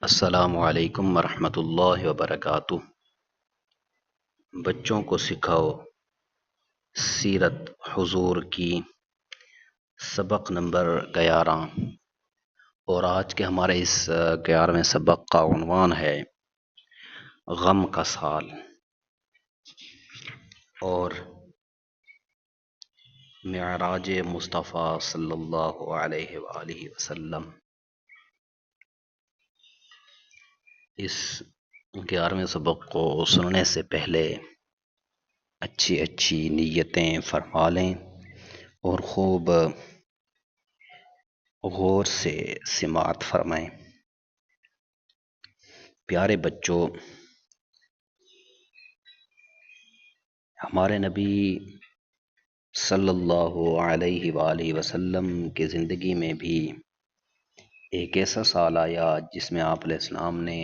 السلام علیکم ورحمۃ اللہ وبرکاتہ۔ بچوں کو سکھاؤ سیرت حضور کی، سبق نمبر 11۔ اور آج کے ہمارے اس 11ویں سبق کا عنوان ہے غم کا سال اور معراج مصطفیٰ صلی اللہ علیہ وآلہ وسلم۔ اس 11ویں سبق کو سننے سے پہلے اچھی اچھی نیتیں فرما لیں اور خوب غور سے سماعت فرمائیں۔ پیارے بچوں، ہمارے نبی صلی اللہ علیہ وآلہ وسلم کی زندگی میں بھی ایک ایسا سال آیا جس میں آپ علیہ السلام نے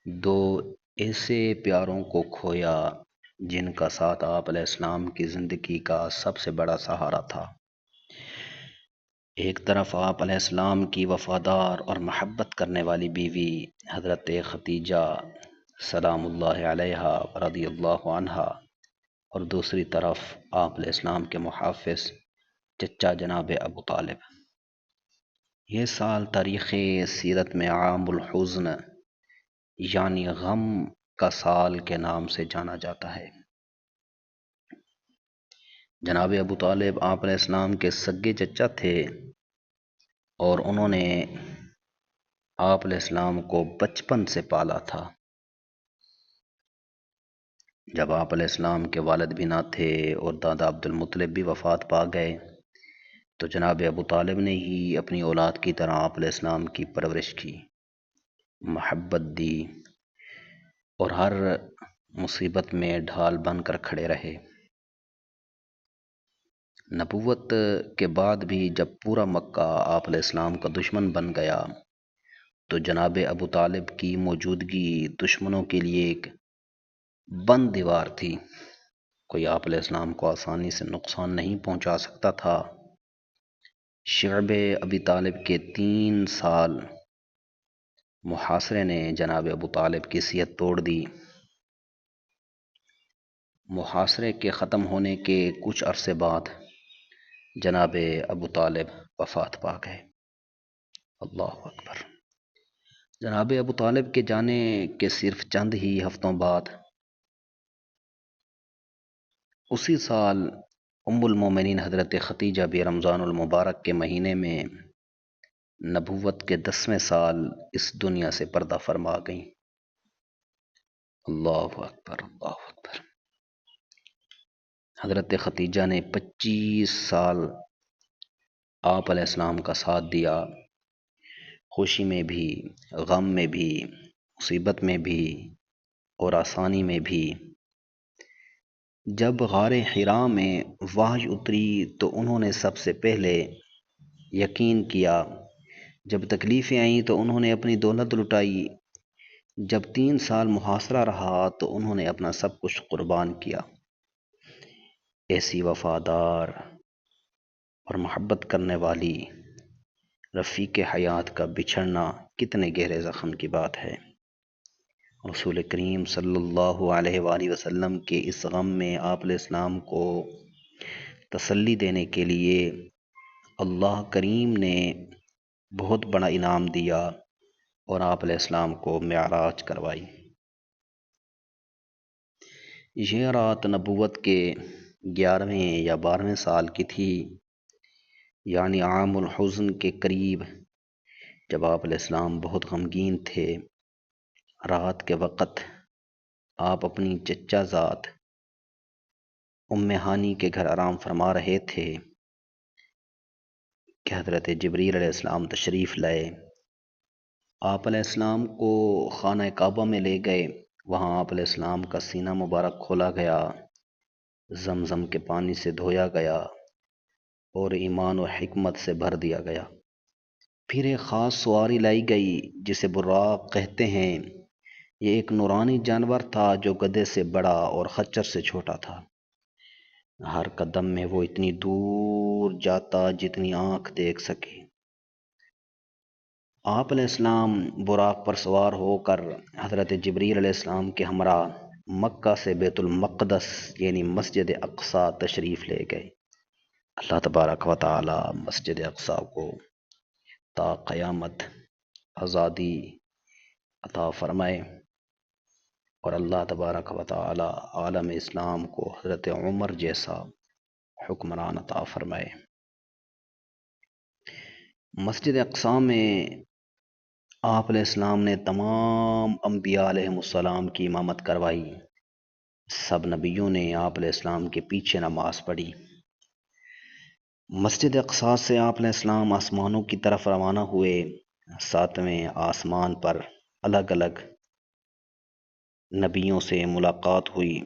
دو ایسے پیاروں کو کھویا جن کا ساتھ آپ علیہ السلام کی زندگی کا سب سے بڑا سہارا تھا۔ ایک طرف آپ علیہ السلام کی وفادار اور محبت کرنے والی بیوی حضرت خدیجہ سلام اللہ علیہا رضی اللہ عنہا، اور دوسری طرف آپ علیہ السلام کے محافظ چچا جناب ابو طالب۔ یہ سال تاریخ سیرت میں عام الحزن یعنی غم کا سال کے نام سے جانا جاتا ہے۔ جناب ابو طالب آپ علیہ السلام کے سگے چچا تھے اور انہوں نے آپ علیہ السلام کو بچپن سے پالا تھا۔ جب آپ علیہ السلام کے والد بھی نہ تھے اور دادا عبد المطلب بھی وفات پا گئے تو جناب ابو طالب نے ہی اپنی اولاد کی طرح آپ علیہ السلام کی پرورش کی، محبت دی اور ہر مصیبت میں ڈھال بن کر کھڑے رہے۔ نبوت کے بعد بھی جب پورا مکہ آپ علیہ السلام کا دشمن بن گیا تو جناب ابو طالب کی موجودگی دشمنوں کے لیے ایک بند دیوار تھی۔ کوئی آپ علیہ السلام کو آسانی سے نقصان نہیں پہنچا سکتا تھا۔ شعب ابی طالب کے 3 سال محاصرے نے جناب ابو طالب کی صحت توڑ دی۔ محاصرے کے ختم ہونے کے کچھ عرصے بعد جناب ابو طالب وفات پا گئے۔ اللہ اکبر۔ جناب ابو طالب کے جانے کے صرف چند ہی ہفتوں بعد اسی سال ام المومنین حضرت خدیجہ بھی رمضان المبارک کے مہینے میں نبوت کے 10ویں سال اس دنیا سے پردہ فرما گئیں۔ اللہ اکبر، اللہ اکبر۔ حضرت خدیجہ نے 25 سال آپ علیہ السلام کا ساتھ دیا، خوشی میں بھی، غم میں بھی، مصیبت میں بھی اور آسانی میں بھی۔ جب غار حرا میں وحی اتری تو انہوں نے سب سے پہلے یقین کیا، جب تکلیفیں آئیں تو انہوں نے اپنی دولت لٹائی، جب 3 سال محاصرہ رہا تو انہوں نے اپنا سب کچھ قربان کیا۔ ایسی وفادار اور محبت کرنے والی رفیق حیات کا بچھڑنا کتنے گہرے زخم کی بات ہے۔ رسول کریم صلی اللہ علیہ وآلہ وسلم کے اس غم میں آپ علیہ السلام کو تسلی دینے کے لیے اللہ کریم نے بہت بڑا انعام دیا اور آپ علیہ السلام کو معراج کروائی۔ یہ رات نبوت کے 11ویں یا 12ویں سال کی تھی، یعنی عام الحزن کے قریب، جب آپ علیہ السلام بہت غمگین تھے۔ رات کے وقت آپ اپنی چچا زاد ام ہانی کے گھر آرام فرما رہے تھے کہ حضرت جبریل علیہ السلام تشریف لائے۔ آپ علیہ السلام کو خانہ کعبہ میں لے گئے۔ وہاں آپ علیہ السلام کا سینہ مبارک کھولا گیا، زمزم کے پانی سے دھویا گیا اور ایمان و حکمت سے بھر دیا گیا۔ پھر ایک خاص سواری لائی گئی جسے براق کہتے ہیں۔ یہ ایک نورانی جانور تھا جو گدھے سے بڑا اور خچر سے چھوٹا تھا۔ ہر قدم میں وہ اتنی دور جاتا جتنی آنکھ دیکھ سکے۔ آپ علیہ السلام براق پر سوار ہو کر حضرت جبریل علیہ السلام کے ہمراہ مکہ سے بیت المقدس یعنی مسجد اقصی تشریف لے گئے۔ اللہ تبارک و تعالی مسجد اقصی کو تا قیامت آزادی عطا فرمائے، اور اللہ تبارک و تعالی عالم اسلام کو حضرت عمر جیسا حکمران عطا فرمائے۔ مسجد اقصی میں آپ علیہ السلام نے تمام انبیاء علیہ السلام کی امامت کروائی۔ سب نبیوں نے آپ علیہ السلام کے پیچھے نماز پڑھی۔ مسجد اقصی سے آپ علیہ السلام آسمانوں کی طرف روانہ ہوئے۔ ساتویں آسمان پر الگ الگ نبیوں سے ملاقات ہوئی،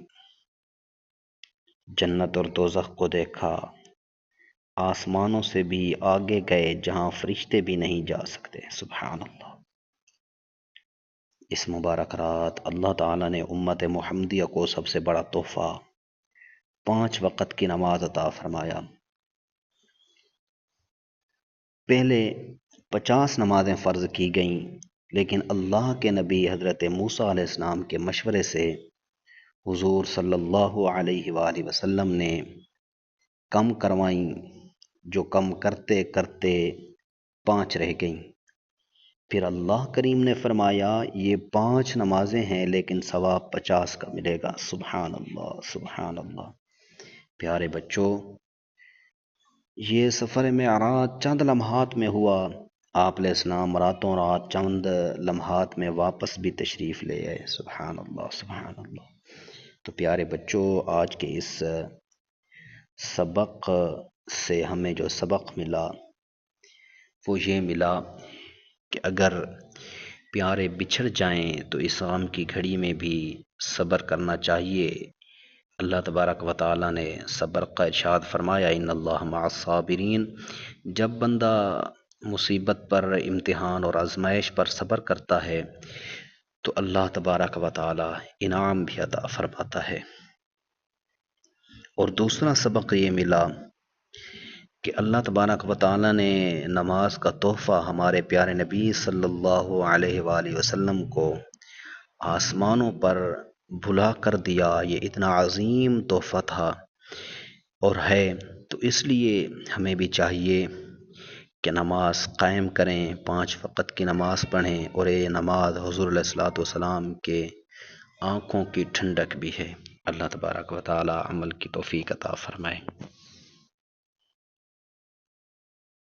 جنت اور دوزخ کو دیکھا، آسمانوں سے بھی آگے گئے جہاں فرشتے بھی نہیں جا سکتے۔ سبحان اللہ۔ اس مبارک رات اللہ تعالیٰ نے امت محمدیہ کو سب سے بڑا تحفہ 5 وقت کی نماز عطا فرمایا۔ پہلے 50 نمازیں فرض کی گئیں، لیکن اللہ کے نبی حضرت موسیٰ علیہ السلام کے مشورے سے حضور صلی اللہ علیہ وآلہ وسلم نے کم کروائیں، جو کم کرتے کرتے 5 رہ گئیں۔ پھر اللہ کریم نے فرمایا یہ 5 نمازیں ہیں لیکن ثواب 50 کا ملے گا۔ سبحان اللہ، سبحان اللہ۔ پیارے بچوں، یہ سفر معراج چند لمحات میں ہوا۔ آپ علیہ السلام راتوں رات چند لمحات میں واپس بھی تشریف لے آئے۔ سبحان اللہ، سبحان اللہ۔ تو پیارے بچوں، آج کے اس سبق سے ہمیں جو سبق ملا وہ یہ ملا کہ اگر پیارے بچھڑ جائیں تو اس غم کی گھڑی میں بھی صبر کرنا چاہیے۔ اللہ تبارک و تعالیٰ نے صبر کا ارشاد فرمایا، ان اللہ مع الصابرین۔ جب بندہ مصیبت پر، امتحان اور آزمائش پر صبر کرتا ہے تو اللہ تبارک و تعالیٰ انعام بھی عطا فرماتا ہے۔ اور دوسرا سبق یہ ملا کہ اللہ تبارک و تعالیٰ نے نماز کا تحفہ ہمارے پیارے نبی صلی اللہ علیہ وآلہ وسلم کو آسمانوں پر بھلا کر دیا۔ یہ اتنا عظیم تحفہ تھا اور ہے، تو اس لیے ہمیں بھی چاہیے کہ نماز قائم کریں، 5 وقت کی نماز پڑھیں، اور یہ نماز حضور علیہ الصلوۃ والسلام کے آنکھوں کی ٹھنڈک بھی ہے۔ اللہ تبارک و تعالی عمل کی توفیق عطا فرمائے۔